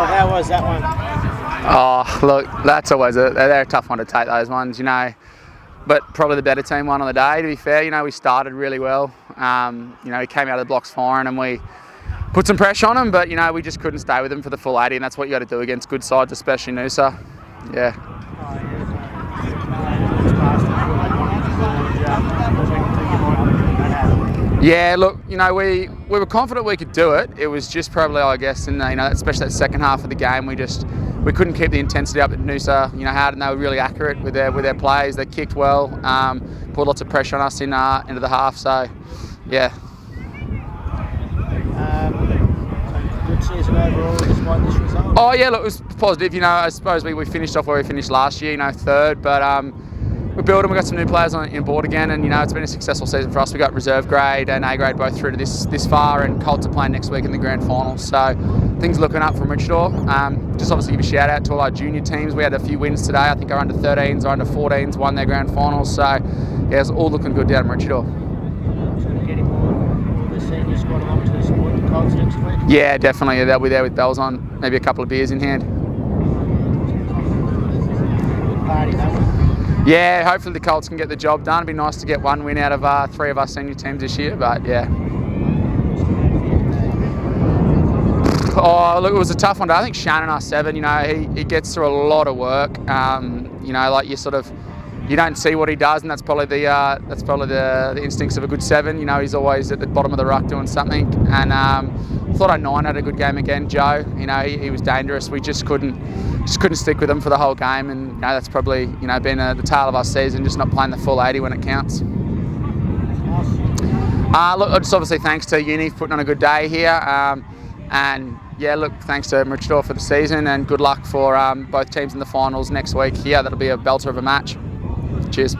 how was that one? Oh, look, that's always they're a tough one to take, those ones, you know. But probably the better team won on the day, to be fair. You know, we started really well. You know, we came out of the blocks firing and we put some pressure on them, but, you know, we just couldn't stay with them for the full 80, and that's what you got to do against good sides, especially Noosa. Yeah. Yeah, look, you know, we were confident we could do it. It was just probably, I guess, in you know, especially that second half of the game, we couldn't keep the intensity up that Noosa, you know, had, and they were really accurate with their plays. They kicked well, put lots of pressure on us into the half. So, yeah. Good season overall, despite this result. Oh yeah, look, it was positive. You know, I suppose we finished off where we finished last year, you know, third, but we're building. We've got some new players on board again, and you know, it's been a successful season for us. We got reserve grade and A grade both through to this far, and Colts are playing next week in the grand final. So things looking up from Maroochydore. Just obviously give a shout out to all our junior teams. We had a few wins today. I think our under 13s, our under 14s won their grand finals. So yeah, it's all looking good down at Maroochydore. Getting all the senior squad along to support the Colts next week. Yeah, definitely. Yeah, they'll be there with bells on, maybe a couple of beers in hand. Good party, that one. Yeah, hopefully the Colts can get the job done. It'd be nice to get one win out of 3 of our senior teams this year, but yeah. Oh, look, it was a tough one. I think Shannon, our 7, you know, he gets through a lot of work. You know, like you don't see what he does, and that's probably the instincts of a good 7. You know, he's always at the bottom of the ruck doing something. And thought our 9 had a good game again, Joe. You know, he was dangerous. We just couldn't stick with him for the whole game, and you know, that's probably, you know, been the tale of our season, just not playing the full 80 when it counts. Look, just obviously thanks to Uni for putting on a good day here, and yeah, look, thanks to Maroochydore for the season, and good luck for both teams in the finals next week here. That'll be a belter of a match. Cheers.